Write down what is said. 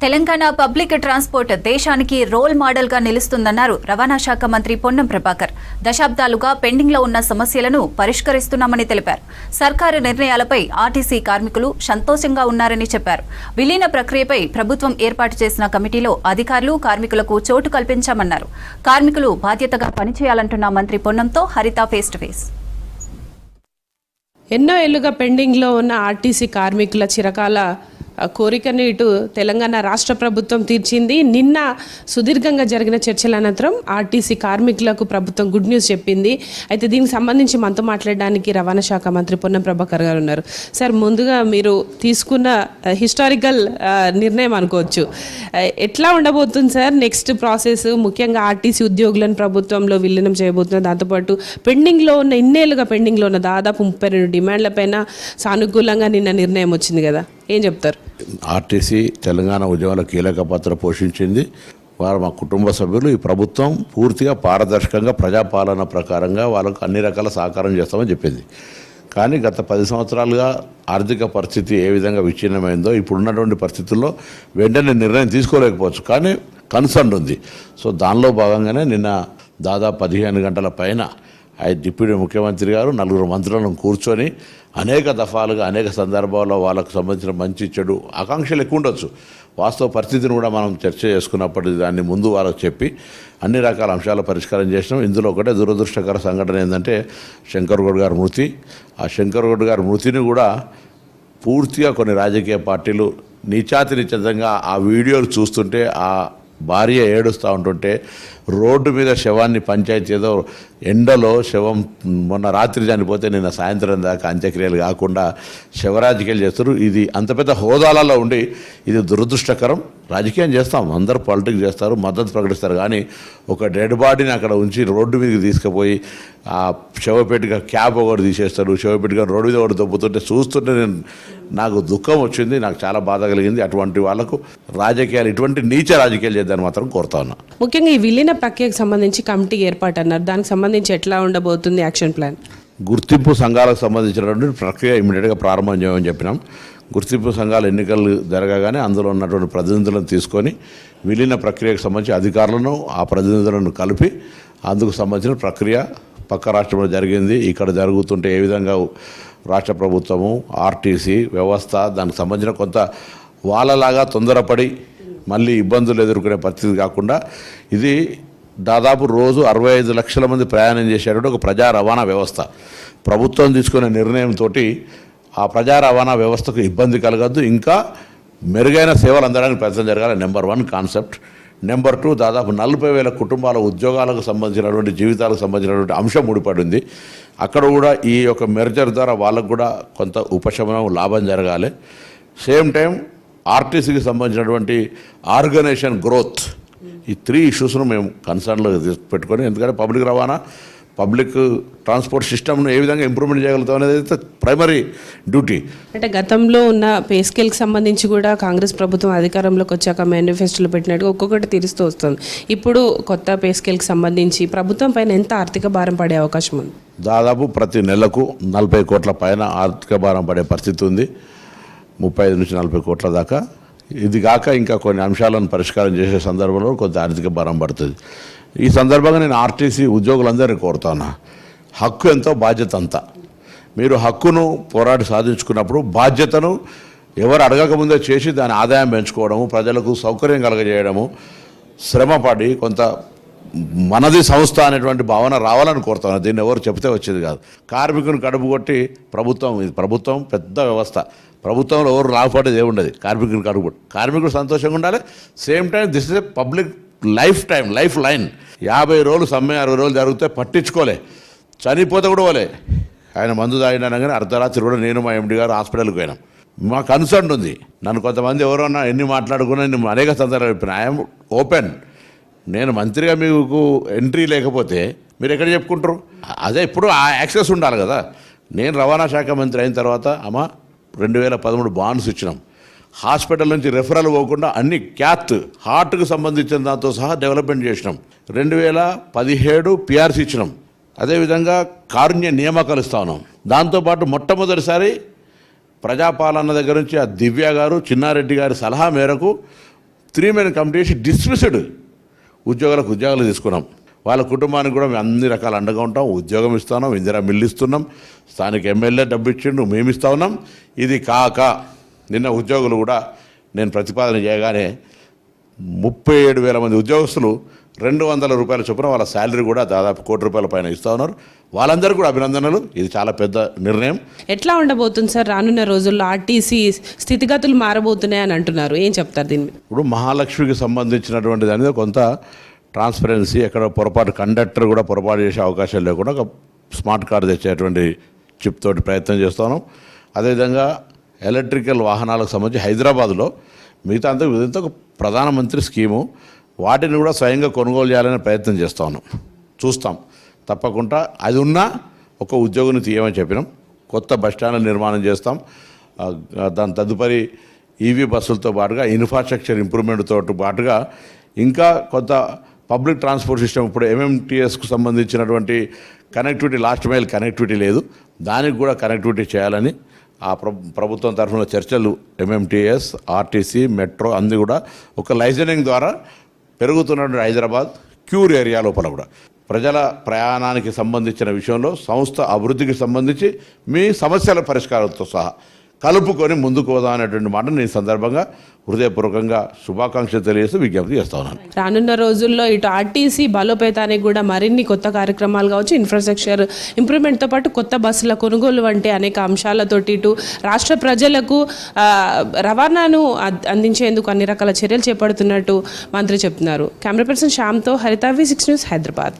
Telangana public transport దేశానికి role model గా నిలుస్తుందన్నారు రవాణా శాఖ మంత్రి పొన్నం ప్రభాకర్. దశాబ్దాలుగా పెండింగ్ లో ఉన్న సమస్యలను పరిష్కరిస్తున్నామని తెలిపారు. సర్కారు నిర్ణయాలపై ఆర్టీసీ కార్మికులు సంతోషంగా ఉన్నారని చెప్పారు. విలీన ప్రక్రియపై ప్రభుత్వం ఏర్పాటు చేసిన కమిటీలో అధికారులు, కార్మికులకు చోటు కల్పించామన్నారు. కార్మికులు బాధ్యతగా పనిచేయాలంటున్న మంత్రి పొన్నంతో హరిత ఫేస్ టు ఫేస్. ఎన్నో ఏళ్లుగా పెండింగ్లో ఉన్న ఆర్టీసీ కార్మికుల చిరకాల కోరికను ఇటు తెలంగాణ రాష్ట్ర ప్రభుత్వం తీర్చింది. నిన్న సుదీర్ఘంగా జరిగిన చర్చల అనంతరం ఆర్టీసీ కార్మికులకు ప్రభుత్వం గుడ్ న్యూస్ చెప్పింది. అయితే దీనికి సంబంధించి మనతో మాట్లాడడానికి రవాణా శాఖ మంత్రి పొన్నం ప్రభాకర్ గారు ఉన్నారు. సార్, ముందుగా మీరు తీసుకున్న హిస్టారికల్ నిర్ణయం అనుకోవచ్చు. ఎట్లా ఉండబోతుంది సార్ నెక్స్ట్ ప్రాసెస్? ముఖ్యంగా ఆర్టీసీ ఉద్యోగులను ప్రభుత్వంలో విలీనం చేయబోతున్నారు. దాంతోపాటు పెండింగ్లో ఉన్న ఇన్నేళ్ళుగా పెండింగ్లో ఉన్న దాదాపు 32 డిమాండ్లపైన సానుకూలంగా నిన్న నిర్ణయం వచ్చింది కదా, ఏం చెప్తారు? ఆర్టీసీ తెలంగాణ ఉద్యమంలో కీలక పాత్ర పోషించింది. వారు మా కుటుంబ సభ్యులు. ఈ ప్రభుత్వం పూర్తిగా పారదర్శకంగా ప్రజాపాలన ప్రకారంగా వాళ్ళకు అన్ని రకాల సహకారం చేస్తామని చెప్పింది. కానీ గత 10 సంవత్సరాలుగా ఆర్థిక పరిస్థితి ఏ విధంగా విచ్ఛిన్నమైందో ఇప్పుడున్నటువంటి పరిస్థితుల్లో వెంటనే నిర్ణయం తీసుకోలేకపోవచ్చు, కానీ కన్సర్న్ ఉంది. సో దానిలో భాగంగానే నిన్న దాదాపు 15 గంటల పైన డిప్యూటీ ముఖ్యమంత్రి గారు 4 మంత్రులను కూర్చొని అనేక దఫాలుగా అనేక సందర్భాల్లో వాళ్ళకు సంబంధించిన మంచి చెడు ఆకాంక్షలు ఎక్కువ ఉండొచ్చు, వాస్తవ పరిస్థితిని కూడా మనం చర్చ చేసుకున్నప్పటికీ దాన్ని ముందు వాళ్ళకు చెప్పి అన్ని రకాల అంశాలు పరిష్కారం చేసినాం. ఇందులో ఒకటే దురదృష్టకర సంఘటన ఏంటంటే శంకర్ గౌడ్ గారి మృతి. ఆ శంకర్ గౌడ్ గారి మృతిని కూడా పూర్తిగా కొన్ని రాజకీయ పార్టీలు నీచాతినిచితంగా ఆ వీడియోలు చూస్తుంటే ఆ భార్య ఏడుస్తూ ఉంటుంటే రోడ్డు మీద శవాన్ని పంచాయతీ ఏదో ఎండలో శవం మొన్న రాత్రి చనిపోతే నిన్న సాయంత్రం దాకా అంత్యక్రియలు కాకుండా శవరాజకీయాలు చేస్తారు. ఇది అంత పెద్ద హోదాలలో ఉండి ఇది దురదృష్టకరం. రాజకీయం చేస్తాం, అందరూ పాలిటిక్స్ చేస్తారు, మద్దతు ప్రకటిస్తారు, కానీ ఒక డెడ్ బాడీని అక్కడ ఉంచి రోడ్డు మీదకి తీసుకుపోయి ఆ శవపేటగా క్యాబ్ ఒకటి తీసేస్తారు, శవపేటగా రోడ్డు మీద ఒకటి దొబ్బుతుంటే చూస్తుంటే నాకు దుఃఖం వచ్చింది, నాకు చాలా బాధ కలిగింది. అటువంటి వాళ్ళకు రాజకీయాలు, ఇటువంటి నీచ రాజకీయాలు చేద్దాన్ని మాత్రం కోరుతా ఉన్నా. ముఖ్యంగా ఈ విలీన ప్రక్రియకు సంబంధించి కమిటీ ఏర్పాటు అన్నారు. దానికి సంబంధించి ఎట్లా ఉండబోతుంది యాక్షన్ ప్లాన్? గుర్తింపు సంఘాలకు సంబంధించినటువంటి ప్రక్రియ ఇమీడియట్గా ప్రారంభం చేయమని చెప్పినాం. గుర్తింపు సంఘాల ఎన్నికలు జరగగానే అందులో ఉన్నటువంటి ప్రతినిధులను తీసుకొని విలీన ప్రక్రియకు సంబంధించి అధికారులను ఆ ప్రతినిధులను కలిపి అందుకు సంబంధించిన ప్రక్రియ పక్క రాష్ట్రంలో జరిగింది. ఇక్కడ జరుగుతుంటే ఏ విధంగా రాష్ట్ర ప్రభుత్వము, ఆర్టీసీ వ్యవస్థ దానికి సంబంధించిన కొంత వాళ్ళలాగా తొందరపడి మళ్ళీ ఇబ్బందులు ఎదుర్కొనే పరిస్థితి కాకుండా ఇది దాదాపు రోజు 65 లక్షల మంది ప్రయాణం చేసేటువంటి ఒక ప్రజా రవాణా వ్యవస్థ. ప్రభుత్వం తీసుకునే నిర్ణయంతో ఆ ప్రజా రవాణా వ్యవస్థకు ఇబ్బంది కలగద్దు, ఇంకా మెరుగైన సేవలు అందడానికి ప్రయత్నం జరగాలి. Number 1 concept. నెంబర్ 2 దాదాపు 40,000 కుటుంబాల ఉద్యోగాలకు సంబంధించినటువంటి జీవితాలకు సంబంధించినటువంటి అంశం ముడిపడింది. అక్కడ కూడా ఈ యొక్క మెర్జర్ ద్వారా వాళ్ళకు కూడా కొంత ఉపశమనం, లాభం జరగాలి. సేమ్ టైం ఆర్టీసీకి సంబంధించినటువంటి ఆర్గనైజేషన్ గ్రోత్, ఈ 3 ఇష్యూస్ను మేము కన్సర్న్లో పెట్టుకొని, ఎందుకంటే పబ్లిక్ రవాణా, పబ్లిక్ ట్రాన్స్పోర్ట్ సిస్టమ్ను ఏ విధంగా ఇంప్రూవ్మెంట్ చేయగలుగుతాం అనేది అయితే ప్రైమరీ డ్యూటీ. అంటే గతంలో ఉన్న పే స్కేల్కి సంబంధించి కూడా కాంగ్రెస్ ప్రభుత్వం అధికారంలోకి వచ్చాక మేనిఫెస్టోలో పెట్టినట్టుగా ఒక్కొక్కటి తీరుస్తూ వస్తుంది. ఇప్పుడు కొత్త పే స్కేల్కి సంబంధించి ప్రభుత్వం పైన ఎంత ఆర్థిక భారం పడే అవకాశం ఉంది? దాదాపు ప్రతి నెలకు 40 కోట్ల పైన ఆర్థిక భారం పడే పరిస్థితి ఉంది. 35 నుంచి 40 కోట్ల దాకా. ఇది కాక ఇంకా కొన్ని అంశాలను పరిష్కారం చేసే సందర్భంలో కొంత ఆర్థిక భారం పడుతుంది. ఈ సందర్భంగా నేను ఆర్టీసీ ఉద్యోగులందరినీ కోరుతాను, హక్కు ఎంతో బాధ్యత అంతా. మీరు హక్కును పోరాడి సాధించుకున్నప్పుడు బాధ్యతను ఎవరు అడగకముందే చేసి దాని ఆదాయం పెంచుకోవడము, ప్రజలకు సౌకర్యం కలగజేయడము, శ్రమపడి కొంత మనది సంస్థ అనేటువంటి భావన రావాలని కోరుతాను. దీన్ని ఎవరు చెప్తే వచ్చేది కాదు. కార్మికుని కడుపు కొట్టి ప్రభుత్వం పెద్ద వ్యవస్థ. ప్రభుత్వంలో ఎవరు లాభపడేది ఏముండదు, కార్మికుని కడుపు. కార్మికుడు సంతోషంగా ఉండాలి. Same time this is a public life line. 50 రోజులు సమ్మె, 60 రోజులు జరిగితే పట్టించుకోలే, చనిపోతే కూడా పోలే. ఆయన మందు తాగినా కానీ అర్ధరాత్రి కూడా నేను మా ఎండి గారు హాస్పిటల్కి పోయినాం. మా కన్సర్న్ ఉంది. నన్ను కొంతమంది ఎవరన్నా ఎన్ని మాట్లాడుకున్నా నేను అనేక సందర్భాలు చెప్పిన, ఐఎమ్ ఓపెన్. నేను మంత్రిగా మీకు ఎంట్రీ లేకపోతే మీరు ఎక్కడ చెప్పుకుంటారు? అదే ఇప్పుడు ఆ యాక్సెస్ ఉండాలి కదా. నేను రవాణా శాఖ మంత్రి అయిన తర్వాత 2013 బాండ్స్ ఇచ్చినాం. హాస్పిటల్ నుంచి రెఫరల్ పోకుండా అన్ని హార్ట్కు సంబంధించిన దాంతో సహా డెవలప్మెంట్ చేసినాం. 2017 పిఆర్సీ ఇచ్చినాం. అదేవిధంగా కారుణ్య నియామకాలు ఇస్తా ఉన్నాం. దాంతోపాటు మొట్టమొదటిసారి ప్రజాపాలన దగ్గర నుంచి ఆ దివ్య గారు, చిన్నారెడ్డి గారి సలహా మేరకు 3 మెన్ కమిటీ వేసి డిస్మిస్డ్ ఉద్యోగాలు తీసుకున్నాం. వాళ్ళ కుటుంబానికి కూడా మేము అన్ని రకాల అండగా ఉంటాం. ఉద్యోగం ఇస్తున్నాం, ఇందిరా మిల్లు ఇస్తున్నాం, స్థానిక ఎమ్మెల్యే డబ్బు ఇచ్చిండు, మేము ఇస్తా ఉన్నాం. ఇది కాక నిన్న ఉద్యోగులు కూడా నేను ప్రతిపాదన చేయగానే 37,000 మంది ఉద్యోగస్తులు 200 రూపాయల చొప్పున వాళ్ళ శాలరీ కూడా దాదాపు ₹1,00,00,000 పైన ఇస్తూ ఉన్నారు. వాళ్ళందరూ కూడా అభినందనలు. ఇది చాలా పెద్ద నిర్ణయం. ఎట్లా ఉండబోతుంది సార్ రానున్న రోజుల్లో? ఆర్టీసీ స్థితిగతులు మారబోతున్నాయి అని అంటున్నారు, ఏం చెప్తారు దీని మీద? ఇప్పుడు మహాలక్ష్మికి సంబంధించినటువంటి దాని మీద కొంత ట్రాన్స్పరెన్సీ, ఎక్కడ పొరపాటు కండక్టర్ కూడా పొరపాటు చేసే అవకాశం లేకుండా ఒక స్మార్ట్ కార్డు తెచ్చేటువంటి చిప్ తోటి ప్రయత్నం చేస్తున్నాం. అదేవిధంగా ఎలక్ట్రికల్ వాహనాలకు సంబంధించి హైదరాబాద్లో మిగతా అంతా ఇదంతా ఒక ప్రధానమంత్రి స్కీము, వాటిని కూడా స్వయంగా కొనుగోలు చేయాలనే ప్రయత్నం చేస్తా ఉన్నాం. చూస్తాం తప్పకుండా. అది ఉన్నా ఒక ఉద్యోగిని తీయమని చెప్పినాం. కొత్త బస్టాండ్ నిర్మాణం చేస్తాం. దాని తదుపరి ఈవీ బస్సులతో పాటుగా ఇన్ఫ్రాస్ట్రక్చర్ ఇంప్రూవ్మెంట్తో పాటుగా ఇంకా కొంత పబ్లిక్ ట్రాన్స్పోర్ట్ సిస్టమ్, ఇప్పుడు ఎంఎంటీఎస్కు సంబంధించినటువంటి కనెక్టివిటీ, లాస్ట్ మైల్ కనెక్టివిటీ లేదు, దానికి కూడా కనెక్టివిటీ చేయాలని ఆ ప్రభుత్వం తరఫున చర్చలు ఎంఎంటీఎస్, ఆర్టీసీ, మెట్రో అన్నీ కూడా ఒక లైజనింగ్ ద్వారా పెరుగుతున్నటువంటి హైదరాబాద్ క్యూర్ ఏరియా లోపల కూడా ప్రజల ప్రయాణానికి సంబంధించిన విషయంలో సంస్థ అభివృద్ధికి సంబంధించి మీ సమస్యల పరిష్కారంతో సహా కలుపుకొని ముందుకు పోదాం అనేటువంటి మాట నేను ఈ సందర్భంగా హృదయపూర్వకంగా శుభాకాంక్షలు తెలియజేస్తూ విజ్ఞప్తి చేస్తా ఉన్నాను. రానున్న రోజుల్లో ఇటు ఆర్టీసీ బలోపేతానికి కూడా మరిన్ని కొత్త కార్యక్రమాలు కావచ్చు, ఇన్ఫ్రాస్ట్రక్చర్ ఇంప్రూవ్మెంట్తో పాటు కొత్త బస్సుల కొనుగోలు వంటి అనేక అంశాలతోటి ఇటు రాష్ట్ర ప్రజలకు రవాణాను అందించేందుకు అన్ని రకాల చర్యలు చేపడుతున్నట్టు మంత్రి చెప్తున్నారు. కెమెరా పర్సన్ శ్యామ్తో హరిత V6 న్యూస్, హైదరాబాద్.